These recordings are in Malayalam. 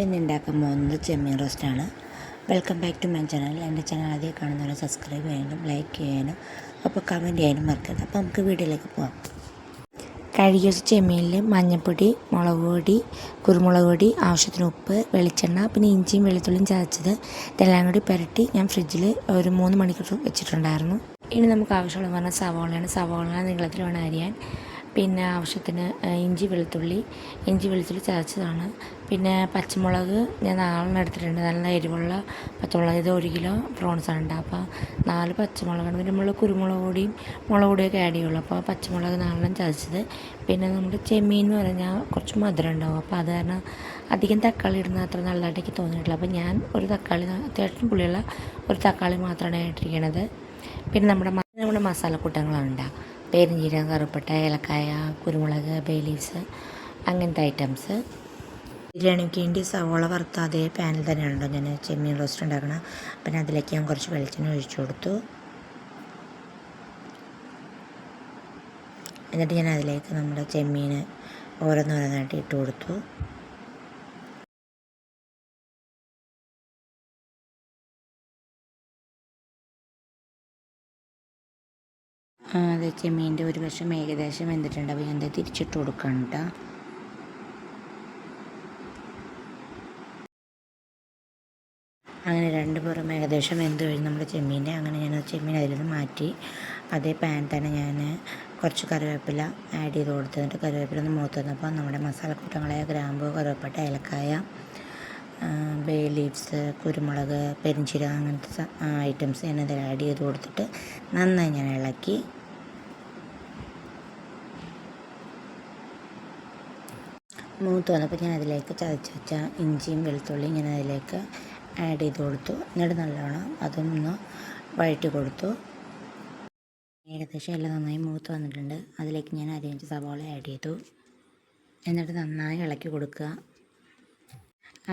ഇന്ന് ഉണ്ടാക്കാൻ പോകുന്നത് ചെമ്മീൻ റോസ്റ്റാണ്. Welcome back to my channel. എൻ്റെ ചാനൽ ആദ്യം കാണുന്നവരെ സബ്സ്ക്രൈബ് ചെയ്യാനും ലൈക്ക് ചെയ്യാനും അപ്പോൾ കമൻറ്റ് ചെയ്യാനും മറക്കരുത്. അപ്പോൾ നമുക്ക് വീഡിയോയിലേക്ക് പോകാം. കഴുകി വെച്ച ചെമ്മീനിൽ മഞ്ഞൾപ്പൊടി, മുളക് പൊടി, കുരുമുളക് പൊടി, ആവശ്യത്തിന് ഉപ്പ്, വെളിച്ചെണ്ണ, പിന്നെ ഇഞ്ചിയും വെളുത്തുള്ളിയും ചതച്ചത് ഇതെല്ലാം കൂടി പുരട്ടി ഞാൻ ഫ്രിഡ്ജിൽ ഒരു 3 മണിക്കൂർ വെച്ചിട്ടുണ്ടായിരുന്നു. ഇനി നമുക്ക് ആവശ്യമുള്ള പറഞ്ഞാൽ സവാള നീളത്തിൽ വേണം അരിയാൻ. പിന്നെ ആവശ്യത്തിന് ഇഞ്ചി വെളുത്തുള്ളി ചതച്ചതാണ്. പിന്നെ പച്ചമുളക് ഞാൻ 4 എടുത്തിട്ടുണ്ട്. നല്ല എരിവുള്ള പച്ചമുളക്. ഇത് 1 കിലോ പ്രോൺസാണ് ഉണ്ട്. അപ്പോൾ 4 പച്ചമുളകാണ്. പിന്നെ നമ്മൾ കുരുമുളക് പൊടിയും മുളക് പൊടിയൊക്കെ ആഡ് ചെയ്യുള്ളൂ. അപ്പോൾ പച്ചമുളക് 4 ചതച്ചത്. പിന്നെ നമ്മുടെ ചെമ്മീൻ എന്ന് പറഞ്ഞാൽ കുറച്ച് മധുരം ഉണ്ടാവും. അപ്പോൾ അത് കാരണം അധികം തക്കാളി ഇടുന്ന അത്ര നല്ലതായിട്ട് എനിക്ക് തോന്നിയിട്ടില്ല. അപ്പോൾ ഞാൻ ഒരു തക്കാളി, അത്യാവശ്യം പുളിയുള്ള ഒരു തക്കാളി മാത്രമാണ് ഇട്ടിരിക്കുന്നത്. പിന്നെ നമ്മുടെ മസാലക്കൂട്ടങ്ങളാണ് ഉണ്ടാകുക. പെരുംജീരകം, കറുപ്പട്ട, ഏലക്കായ, കുരുമുളക്, ബേ ലീവ്സ്, അങ്ങനത്തെ ഐറ്റംസ്. ബിരിയാണിക്ക് വേണ്ടി സവോള വറുത്ത അതേ പാനിൽ തന്നെയാണല്ലോ ഞാൻ ചെമ്മീൻ റോസ്റ്റ് ഉണ്ടാക്കണം. പിന്നെ അതിലേക്ക് ഞാൻ കുറച്ച് വെളിച്ചെണ്ണ ഒഴിച്ചു കൊടുത്തു. എന്നിട്ട് ഞാൻ അതിലേക്ക് നമ്മുടെ ചെമ്മീൻ ഓരോന്നോരോന്നായിട്ട് ഇട്ട് കൊടുത്തു. അത് ചെമ്മീൻ്റെ ഒരു വശം ഏകദേശം വെന്തിട്ടുണ്ട്. അപ്പോൾ ഞാൻ തിരിച്ചിട്ട് കൊടുക്കണം കേട്ടോ. അങ്ങനെ 2 പുറം ഏകദേശം വെന്ത് കഴിഞ്ഞ് നമ്മുടെ ചെമ്മീൻ്റെ അങ്ങനെ ഞാൻ ചെമ്മീൻ അതിൽ നിന്ന് മാറ്റി അതേ പാൻ തന്നെ ഞാൻ കുറച്ച് കറിവേപ്പില ആഡ് ചെയ്ത് കൊടുത്തു. എന്നിട്ട് കറിവേപ്പില ഒന്ന് മൂത്ത് വന്നപ്പോൾ നമ്മുടെ മസാലക്കൂട്ടങ്ങളായ ഗ്രാമ്പൂ, കറുവപ്പട്ട, ഏലക്കായ, ബേ ലീവ്സ്, കുരുമുളക്, പെരുംജീരകം അങ്ങനത്തെ ഐറ്റംസ് ഞാൻ അതിൽ ആഡ് ചെയ്ത് കൊടുത്തിട്ട് നന്നായി ഞാൻ ഇളക്കി. മൂത്ത് വന്നപ്പോൾ ഞാൻ അതിലേക്ക് ചതച്ച് വെച്ച ഇഞ്ചിയും വെളുത്തുള്ളിയും ഞാൻ അതിലേക്ക് ആഡ് ചെയ്ത് കൊടുത്തു. എന്നിട്ട് നല്ലോണം അതൊന്ന് വഴറ്റി കൊടുത്തു. ഏകദേശം എല്ലാം നന്നായി മൂത്ത് വന്നിട്ടുണ്ട്. അതിലേക്ക് ഞാൻ അരിഞ്ഞ സവാള ആഡ് ചെയ്തു. എന്നിട്ട് നന്നായി ഇളക്കി കൊടുക്കുക.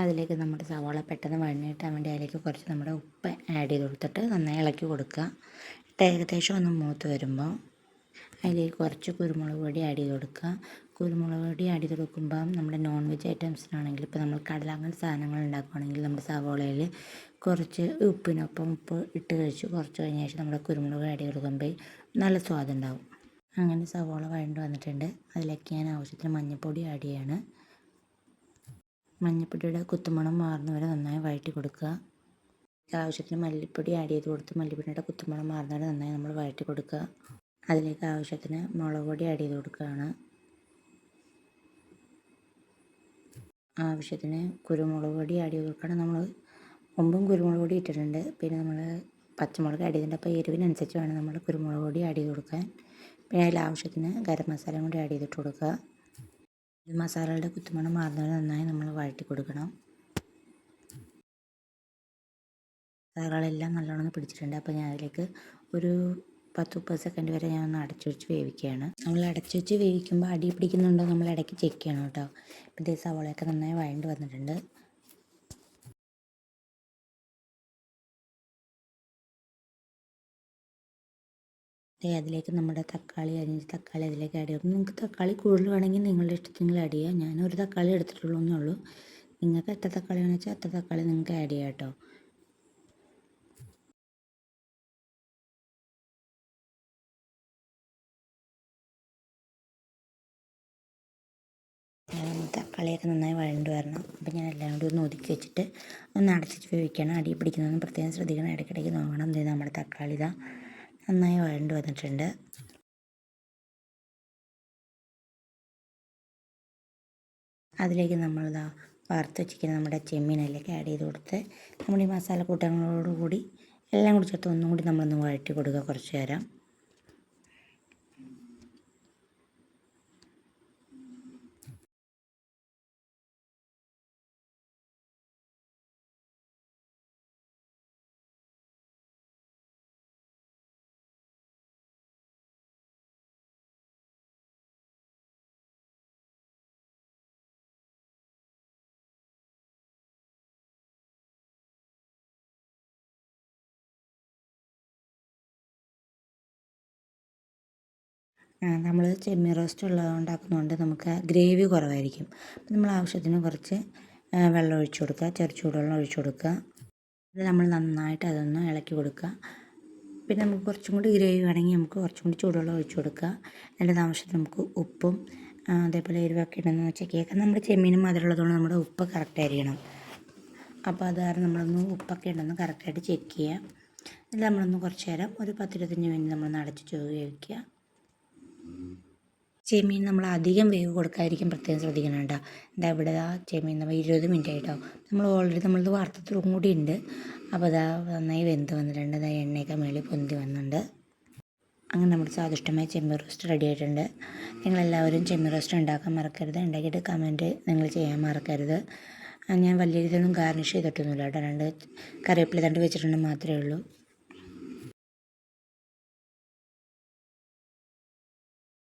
അതിലേക്ക് നമ്മുടെ സവാള പെട്ടെന്ന് വഴഞ്ഞിട്ടാൻ വേണ്ടി അതിലേക്ക് കുറച്ച് നമ്മുടെ ഉപ്പ് ആഡ് ചെയ്ത് കൊടുത്തിട്ട് നന്നായി ഇളക്കി കൊടുക്കുക. ഏകദേശം ഒന്ന് മൂത്ത് വരുമ്പോൾ അതിലേക്ക് കുറച്ച് കുരുമുളക് പൊടി ആഡ് ചെയ്ത് കൊടുക്കുക. കുരുമുളക് പൊടി ആഡ് ചെയ്ത് കൊടുക്കുമ്പം നമ്മുടെ നോൺ വെജ് ഐറ്റംസിനാണെങ്കിൽ ഇപ്പോൾ നമ്മൾ കടല അങ്ങനെ സാധനങ്ങൾ ഉണ്ടാക്കുകയാണെങ്കിൽ നമ്മുടെ സവോളയിൽ കുറച്ച് ഉപ്പിനൊപ്പം ഉപ്പ് ഇട്ട് കഴിച്ച് കുറച്ച് കഴിഞ്ഞ ശേഷം നമ്മുടെ കുരുമുളക് ആഡ് ചെയ്ത് കൊടുക്കുമ്പോൾ നല്ല സ്വാദുണ്ടാവും. അങ്ങനെ സവോള വഴണ്ട് വന്നിട്ടുണ്ട്. അതിലേക്ക് ഞാൻ ആവശ്യത്തിന് മഞ്ഞൾപ്പൊടി ആഡ് ചെയ്യാണ്. മഞ്ഞൾപ്പൊടിയുടെ കുത്തുമണം മാറുന്നവരെ നന്നായി വഴറ്റി കൊടുക്കുക. ആവശ്യത്തിന് മല്ലിപ്പൊടി ആഡ് ചെയ്ത് കൊടുത്ത് മല്ലിപ്പൊടിയുടെ കുത്തുമണം മാറുന്നവരെ നന്നായി നമ്മൾ വഴറ്റി കൊടുക്കുക. അതിലേക്ക് ആവശ്യത്തിന് മുളക് പൊടി ആഡ് ചെയ്ത് കൊടുക്കുകയാണ്. ആവശ്യത്തിന് കുരുമുളക് പൊടി ആഡ് ചെയ്ത് കൊടുക്കണം. നമ്മൾ മുമ്പും കുരുമുളക് പൊടി ഇട്ടിട്ടുണ്ട്. പിന്നെ നമ്മൾ പച്ചമുളക് ആഡ് ചെയ്തിട്ടുണ്ട്. അപ്പോൾ എരിവിനനുസരിച്ച് വേണം നമ്മൾ കുരുമുളക് പൊടി ആഡ് ചെയ്ത് കൊടുക്കാൻ. പിന്നെ അതിൽ ആവശ്യത്തിന് ഗരം മസാല കൂടി ആഡ് ചെയ്തിട്ട് കൊടുക്കുക. മസാലകളുടെ കുത്തുമണം മാറുന്നവരെ നന്നായി നമ്മൾ വഴറ്റി കൊടുക്കണം. മസാലകളെല്ലാം നല്ലോണം പിടിച്ചിട്ടുണ്ട്. അപ്പോൾ ഞാൻ അതിലേക്ക് ഒരു 10-30 സെക്കൻഡ് വരെ ഞാൻ ഒന്ന് അടച്ചു വെച്ച് വേവിക്കുകയാണ്. നമ്മൾ അടച്ചു വെച്ച് വേവിക്കുമ്പോൾ അടി പിടിക്കുന്നുണ്ടോ നമ്മൾ ഇടയ്ക്ക് ചെക്ക് ചെയ്യണം കേട്ടോ. ഇപ്പോൾ ഈ സവോളയൊക്കെ നന്നായി വഴണ്ട് വന്നിട്ടുണ്ട്. അതിലേക്ക് നമ്മുടെ തക്കാളി അതിലേക്ക് ആഡ് ചെയ്യും. നിങ്ങൾക്ക് തക്കാളി കൂടുതൽ വേണമെങ്കിൽ നിങ്ങളുടെ ഇഷ്ടത്തിന് ആഡ് ചെയ്യുക. ഞാനൊരു തക്കാളി എടുത്തിട്ടുള്ളൂ എന്നേ ഉള്ളൂ. നിങ്ങൾക്ക് എത്ര തക്കാളി വേണമെന്ന് വെച്ചാൽ അത്ര തക്കാളി നിങ്ങൾക്ക് ആഡ് ചെയ്യാം കേട്ടോ. തക്കാളിയൊക്കെ നന്നായി വഴണ്ട് വരണം. അപ്പോൾ ഞാൻ എല്ലാം കൂടി ഒന്ന് ഒതുക്കി വെച്ചിട്ട് ഒന്ന് അടച്ചിട്ട് വേവിക്കണം. അടി പിടിക്കുന്നതൊന്നും പ്രത്യേകം ശ്രദ്ധിക്കണം. ഇടയ്ക്കിടയ്ക്ക് നോക്കണം. നമ്മുടെ തക്കാളി നന്നായി വഴണ്ട് വന്നിട്ടുണ്ട്. അതിലേക്ക് നമ്മളിതാ വറുത്ത് വെച്ചിരിക്കുന്ന നമ്മുടെ ചെമ്മീനിലേക്ക് ആഡ് ചെയ്ത് കൊടുത്ത് നമ്മുടെ ഈ മസാലക്കൂട്ടങ്ങളോടുകൂടി എല്ലാം കൂടി ചേർത്ത് ഒന്നും കൂടി നമ്മളൊന്ന് വഴറ്റി കൊടുക്കുക കുറച്ച് നേരം. നമ്മൾ ചെമ്മീൻ റോസ്റ്റ് ഉണ്ടാക്കുന്നതുകൊണ്ട് നമുക്ക് ഗ്രേവി കുറവായിരിക്കും. അപ്പം നമ്മൾ ആവശ്യത്തിന് കുറച്ച് വെള്ളം ഒഴിച്ചു കൊടുക്കുക, ചെറു ചൂടുവെള്ളം ഒഴിച്ചു കൊടുക്കുക. ഇത് നമ്മൾ നന്നായിട്ട് അതൊന്ന് ഇളക്കി കൊടുക്കുക. പിന്നെ നമുക്ക് കുറച്ചും കൂടി ഗ്രേവി വേണമെങ്കിൽ നമുക്ക് കുറച്ചും കൂടി ചൂടുവെള്ളം ഒഴിച്ചു കൊടുക്കുക. അതിൻ്റെ ആവശ്യത്തിന് നമുക്ക് ഉപ്പും അതേപോലെ എരിവൊക്കെ ഇടുന്ന ചെക്ക് ചെയ്യുക. നമ്മുടെ ചെമ്മീനും മധുരമുള്ളതുകൊണ്ട് നമ്മുടെ ഉപ്പ് കറക്റ്റായിരിക്കണം. അപ്പോൾ അത് കാരണം നമ്മളൊന്ന് ഉപ്പൊക്കെ ഉണ്ടെന്ന് കറക്റ്റായിട്ട് ചെക്ക് ചെയ്യുക. എന്നിട്ട് നമ്മളൊന്ന് കുറച്ച് നേരം ഒരു 10-25 മിനിറ്റ് നമ്മളൊന്ന് അടച്ച് വേവിക്കുക. ചെമ്മീൻ നമ്മൾ അധികം വേവ് കൊടുക്കാതിരിക്കാൻ പ്രത്യേകം ശ്രദ്ധിക്കണം കേട്ടോ. എന്താ ഇവിടെ ചെമ്മീൻ നമ്മൾ 20 മിനിറ്റ് ആയിട്ടോ. നമ്മൾ ഓൾറെഡി നമ്മളത് വറുത്തതും കൂടി ഉണ്ട്. അപ്പോൾ അതാ നന്നായി വെന്ത് വന്നിട്ടുണ്ട്. അതാ എണ്ണയൊക്കെ മേളിൽ പൊന്തി വന്നിട്ടുണ്ട്. അങ്ങനെ നമ്മുടെ സ്വാദിഷ്ടമായ ചെമ്മീൻ റോസ്റ്റ് റെഡി ആയിട്ടുണ്ട്. നിങ്ങളെല്ലാവരും ചെമ്മീൻ റോസ്റ്റ് ഉണ്ടാക്കാൻ മറക്കരുത്. ഉണ്ടാക്കിയിട്ട് കമൻറ്റ് നിങ്ങൾ ചെയ്യാൻ മറക്കരുത്. ഞാൻ വലിയ രീതിയിലൊന്നും ഗാർണിഷ് ചെയ്തിട്ടൊന്നുമില്ല കേട്ടോ. 2 കറിവേപ്പില തണ്ട് വെച്ചിട്ടുണ്ടെങ്കിൽ മാത്രമേ ഉള്ളൂ.